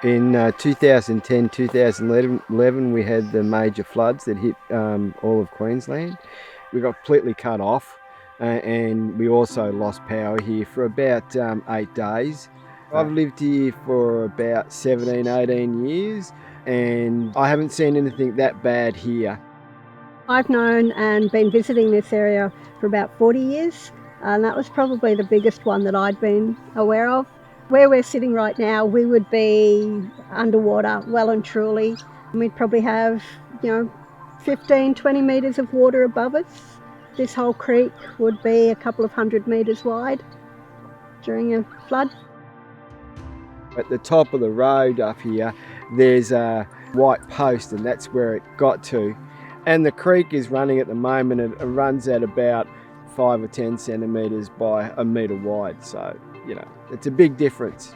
In 2010, 2011, we had the major floods that hit all of Queensland. We got completely cut off, and we also lost power here for about 8 days. I've lived here for about 17, 18 years, and I haven't seen anything that bad here. I've known and been visiting this area for about 40 years, and that was probably the biggest one that I'd been aware of. Where we're sitting right now, we would be underwater well and truly. We'd probably have, 15, 20 metres of water above us. This whole creek would be a couple of 100 metres wide during a flood. At the top of the road up here, there's a white post, and that's where it got to. And the creek is running at the moment, it runs at about 5 or 10 centimetres by a metre wide. So, it's a big difference.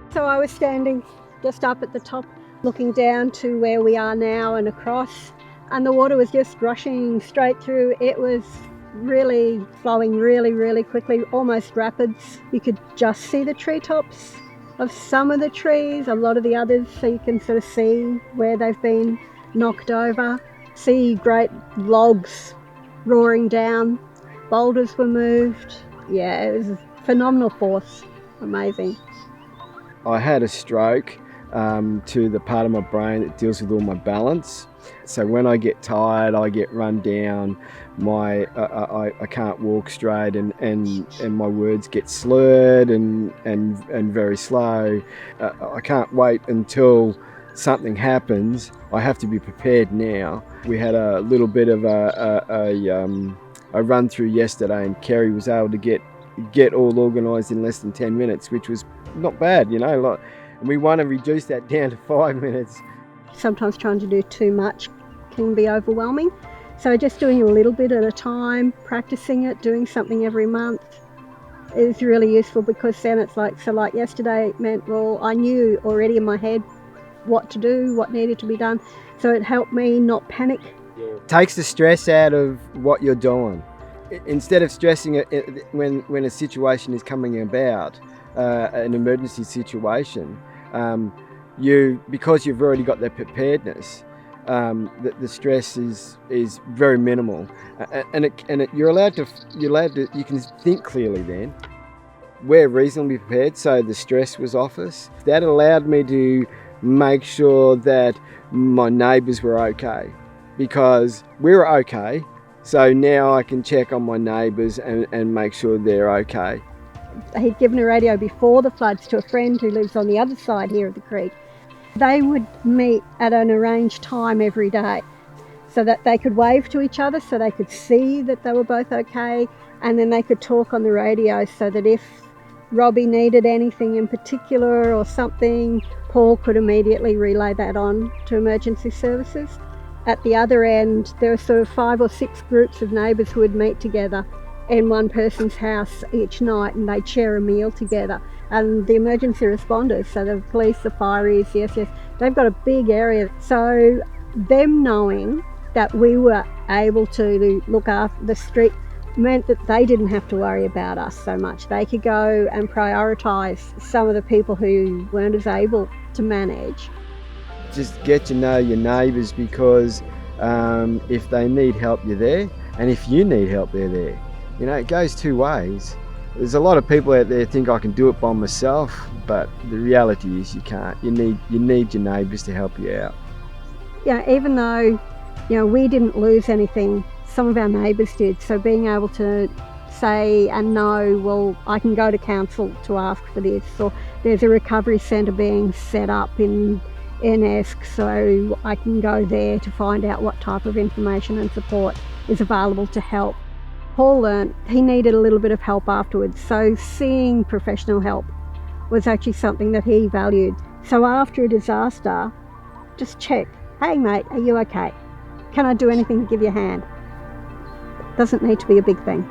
So I was standing just up at the top, looking down to where we are now and across, and the water was just rushing straight through. It was really flowing really, really quickly, almost rapids. You could just see the treetops of some of the trees, a lot of the others, so you can sort of see where they've been knocked over, see great logs roaring down, boulders were moved. Yeah, it was a phenomenal force, amazing. I had a stroke to the part of my brain that deals with all my balance. So when I get tired, I get run down, I can't walk straight, and my words get slurred and very slow. I can't wait until something happens. I have to be prepared now. We had a little bit of a run through yesterday, and Kerry was able to get all organised in less than 10 minutes, which was not bad, and we want to reduce that down to 5 minutes. Sometimes trying to do too much can be overwhelming, so just doing a little bit at a time, practicing it, doing something every month is really useful, because then it's like yesterday it meant, well, I knew already in my head what to do, what needed to be done, so it helped me not panic. Takes the stress out of what you're doing. Instead of stressing it when a situation is coming about, an emergency situation, because you've already got that preparedness, the stress is very minimal, and you can think clearly then. We're reasonably prepared, so the stress was off us. That allowed me to make sure that my neighbours were okay, because we were okay, so now I can check on my neighbours and make sure they're okay. He'd given a radio before the floods to a friend who lives on the other side here of the creek. They would meet at an arranged time every day so that they could wave to each other, so they could see that they were both okay, and then they could talk on the radio so that if Robbie needed anything in particular or something, Paul could immediately relay that on to emergency services. At the other end, there were sort of 5 or 6 groups of neighbours who would meet together in one person's house each night, and they'd share a meal together. And the emergency responders, so the police, the fireys, the SS, they've got a big area. So them knowing that we were able to look after the street meant that they didn't have to worry about us so much. They could go and prioritise some of the people who weren't as able to manage. Just get to know your neighbours, because if they need help, you're there, and if you need help, they're there. It goes two ways. There's a lot of people out there think I can do it by myself, but the reality is you can't. You need your neighbours to help you out. Yeah, even though we didn't lose anything, some of our neighbours did. So being able to say and know, well, I can go to council to ask for this, or there's a recovery centre being set up in Esk, so I can go there to find out what type of information and support is available to help. Paul learnt he needed a little bit of help afterwards, so seeing professional help was actually something that he valued. So after a disaster, just check, hey mate, are you okay? Can I do anything to give you a hand? Doesn't need to be a big thing.